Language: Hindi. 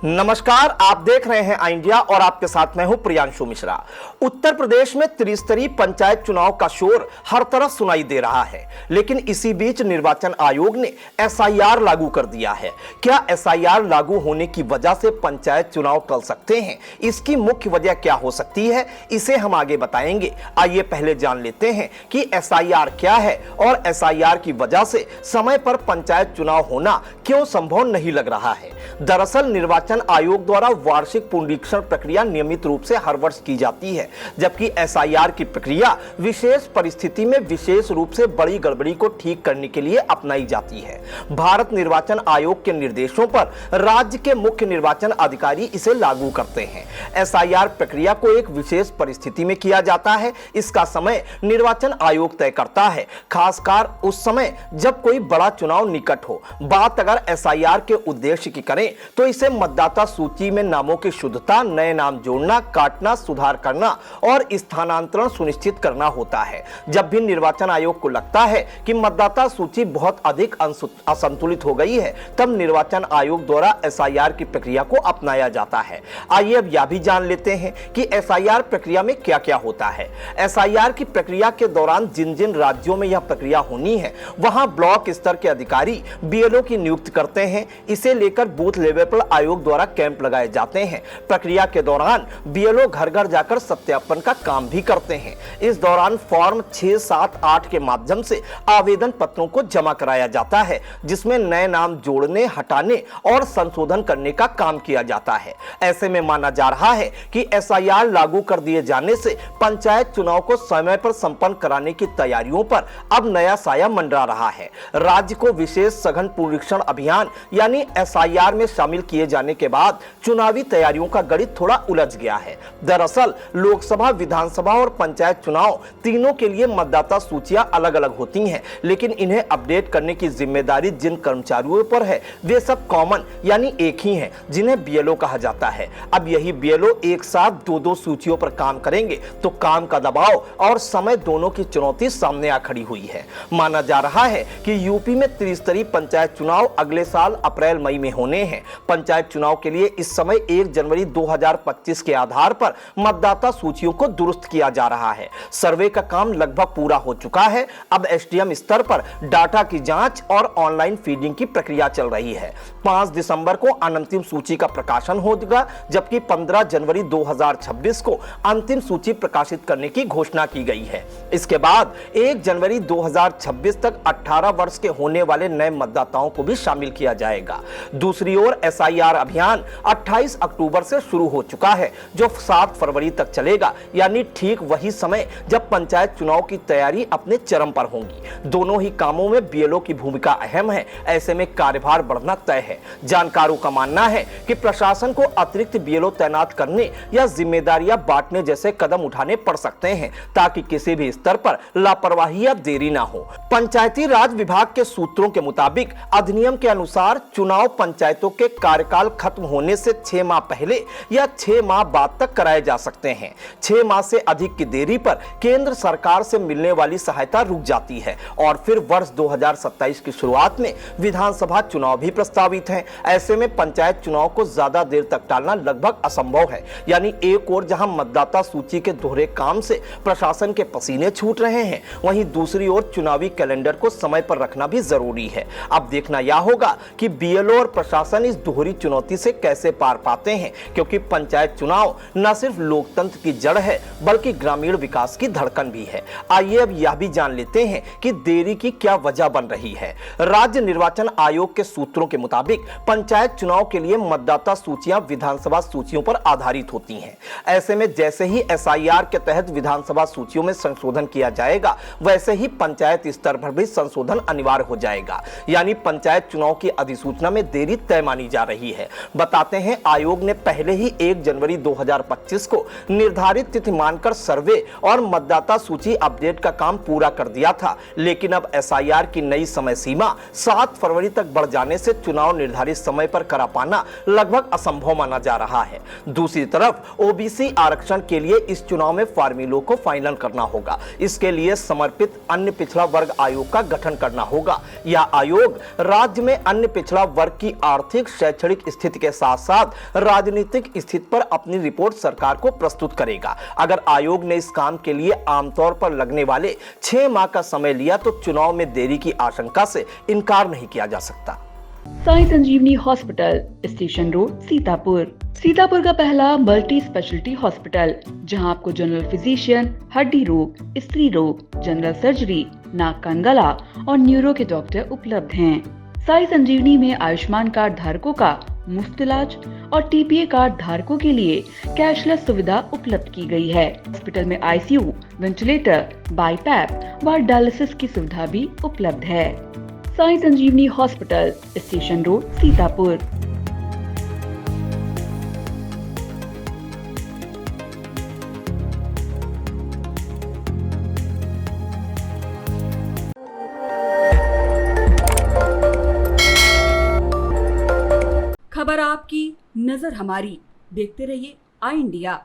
नमस्कार, आप देख रहे हैं आई इंडिया और आपके साथ मैं हूं प्रियांशु मिश्रा। उत्तर प्रदेश में त्रिस्तरीय पंचायत चुनाव का शोर हर तरफ सुनाई दे रहा है, लेकिन इसी बीच निर्वाचन आयोग ने एसआईआर लागू कर दिया है। क्या एसआईआर लागू होने की वजह से पंचायत चुनाव टल सकते हैं? इसकी मुख्य वजह क्या हो सकती है, इसे हम आगे बताएंगे। आइए पहले जान लेते हैं कि एसआईआर क्या है और एसआईआर की वजह से समय पर पंचायत चुनाव होना क्यों संभव नहीं लग रहा है। दरअसल निर्वाचन आयोग द्वारा वार्षिक पुनरीक्षण प्रक्रिया नियमित रूप से हर वर्ष की जाती है, जबकि एसआईआर की प्रक्रिया विशेष परिस्थिति में विशेष रूप से बड़ी गड़बड़ी को ठीक करने के लिए अपनाई जाती है। भारत निर्वाचन आयोग के निर्देशों पर राज्य के मुख्य निर्वाचन अधिकारी इसे लागू करते हैं। एसआईआर प्रक्रिया को एक विशेष परिस्थिति में किया जाता है। इसका समय निर्वाचन आयोग तय करता है, खासकर उस समय जब कोई बड़ा चुनाव निकट हो। बात अगर एसआईआर के उद्देश्य की करें तो इसे मतदाता सूची में नामों की शुद्धता, नए नाम जोड़ना, काटना, सुधार करना और स्थानांतरण सुनिश्चित करना होता है। जब भी निर्वाचन आयोग को लगता है कि मतदाता सूची बहुत अधिक असंतुलित हो गई है, तब निर्वाचन आयोग द्वारा एसआईआर की प्रक्रिया को अपनाया जाता है। आइए अब यह भी जान लेते हैं कि एसआईआर प्रक्रिया में क्या क्या होता है। एसआईआर की प्रक्रिया के दौरान जिन जिन राज्यों में यह प्रक्रिया होनी है, वहां ब्लॉक स्तर के अधिकारी बीएलओ की नियुक्ति करते हैं। इसे लेकर बूथ लेवल पर आयोग द्वारा कैंप लगाए जाते हैं। प्रक्रिया के दौरान बीएलओ घर घर जाकर सत्यापन का काम भी करते हैं। इस दौरान फॉर्म 6, 7, 8 के माध्यम से आवेदन पत्रों को जमा कराया जाता है, जिसमें नए नाम जोड़ने, हटाने और संशोधन करने का काम किया जाता है। ऐसे में माना जा रहा है कि एसआईआर लागू कर दिए जाने से पंचायत चुनाव को समय पर संपन्न कराने की तैयारियों पर अब नया साया मंडरा रहा है। राज्य को विशेष सघन पुनरीक्षण अभियान यानी एसआईआर में शामिल किए जाने के बाद चुनावी तैयारियों का गणित थोड़ा उलझ गया है। दरअसल लोकसभा, विधानसभा और पंचायत चुनाव तीनों के लिए मतदाता सूचियां अलग अलग होती हैं, लेकिन इन्हें अपडेट करने की जिम्मेदारी जिन कर्मचारियों पर है वे सब कॉमन यानी एक ही हैं, जिन्हें बीएलओ कहा जाता है। अब यही बीएलओ एक साथ दो सूचियों पर काम करेंगे तो काम का दबाव और समय दोनों की चुनौती सामने आ खड़ी हुई है। माना जा रहा है कि यूपी में त्रिस्तरीय पंचायत चुनाव अगले साल अप्रैल मई में होने हैं। पंचायत चुनाव के लिए इस समय 1 जनवरी 2025 के आधार पर मतदाता सूचियों को दुरुस्त किया जा रहा है। सर्वे का काम लगभग पूरा हो चुका है। अब एसडीएम स्तर पर डाटा की जांच और ऑनलाइन फीडिंग की प्रक्रिया चल रही है। 5 दिसंबर को अंतिम सूची का प्रकाशन होगा, जबकि 15 जनवरी 2026 को अंतिम सूची प्रकाशित करने की घोषणा की गई है। इसके बाद 1 जनवरी 2026 तक 18 वर्ष के होने वाले नए मतदाताओं को भी शामिल किया जाएगा। दूसरी ओर एसआईआर अभियान 28 अक्टूबर से शुरू हो चुका है, जो 7 फरवरी तक चलेगा, यानी ठीक वही समय जब पंचायत चुनाव की तैयारी अपने चरम पर होंगी। दोनों ही कामों में बीएलओ की भूमिका अहम है। ऐसे में कार्यभार बढ़ना तय है। जानकारों का मानना है कि प्रशासन को अतिरिक्त बीएलओ तैनात करने या जिम्मेदारियां बांटने जैसे कदम उठाने पड़ सकते हैं, ताकि किसी भी स्तर पर लापरवाही या देरी ना हो। पंचायती राज विभाग के सूत्रों के मुताबिक अधिनियम के अनुसार चुनाव पंचायतों के कार्यकाल खत्म होने से 6 माह पहले या 6 माह बाद तक कराए जा सकते हैं। 6 माह से अधिक की देरी पर केंद्र सरकार से मिलने वाली सहायता रुक जाती है और फिर वर्ष 2027 की शुरुआत में विधानसभा चुनाव भी प्रस्तावित हैं। ऐसे में पंचायत चुनाव को ज्यादा देर तक टालना लगभग असंभव है। यानी एक ओर जहां मतदाता सूची के दोहरे काम से प्रशासन के पसीने छूट रहे हैं, वहीं दूसरी ओर चुनावी कैलेंडर को समय पर रखना भी जरूरी है। अब देखना यह होगा कि बीएलओ और प्रशासन इस दोहरी चुनौती से कैसे पार पाते हैं, क्योंकि पंचायत चुनाव न सिर्फ लोकतंत्र की जड़ है बल्कि ग्रामीण विकास की धड़कन भी है। आइए अब यह भी जान लेते हैं कि देरी की क्या वजह बन रही है। राज्य निर्वाचन आयोग के सूत्रों के मुताबिक पंचायत चुनाव के लिए मतदाता सूचियां विधानसभा सूचियों पर आधारित होती हैं। ऐसे में जैसे ही एसआईआर के तहत विधानसभा सूचियों में संशोधन किया जाएगा, वैसे ही पंचायत स्तर पर भी संशोधन अनिवार्य हो जाएगा। यानी पंचायत चुनाव की अधिसूचना में देरी तय मानी जा रही है। बताते हैं, आयोग ने पहले ही 1 जनवरी 2025 को निर्धारित तिथि मानकर सर्वे और मतदाता सूची अपडेट का काम पूरा कर दिया था, लेकिन अब एसआईआर की नई समय सीमा 7 फरवरी तक बढ़ जाने से चुनाव निर्धारित समय पर करा पाना लगभग असंभव माना जा रहा है। दूसरी तरफ ओबीसी आरक्षण के लिए इस चुनाव में फार्मूलों को फाइनल करना होगा। इसके लिए समर्पित अन्य पिछड़ा वर्ग आयोग का गठन करना होगा। यह आयोग राज्य में अन्य पिछड़ा वर्ग की आर्थिक आर्थिक शैक्षणिक स्थिति के साथ साथ राजनीतिक स्थिति पर अपनी रिपोर्ट सरकार को प्रस्तुत करेगा। अगर आयोग ने इस काम के लिए आमतौर पर लगने वाले 6 माह का समय लिया तो चुनाव में देरी की आशंका से इनकार नहीं किया जा सकता। Sai Sanjeevani hospital, station road, Sitapur. Sitapur का पहला मल्टी स्पेशलिटी हॉस्पिटल, जहां आपको जनरल फिजिशियन, हड्डी रोग, स्त्री रोग, जनरल सर्जरी, नाक कान गला और न्यूरो के डॉक्टर उपलब्ध हैं। साई संजीवनी में आयुष्मान कार्ड धारकों का मुफ्त इलाज और टीपीए कार्ड धारकों के लिए कैशलेस सुविधा उपलब्ध की गई है। हॉस्पिटल में आईसीयू, वेंटिलेटर, बाईपैप व डायलिसिस की सुविधा भी उपलब्ध है। Sai Sanjeevani hospital, station road, Sitapur. खबर आपकी, नजर हमारी। देखते रहिए आई इंडिया।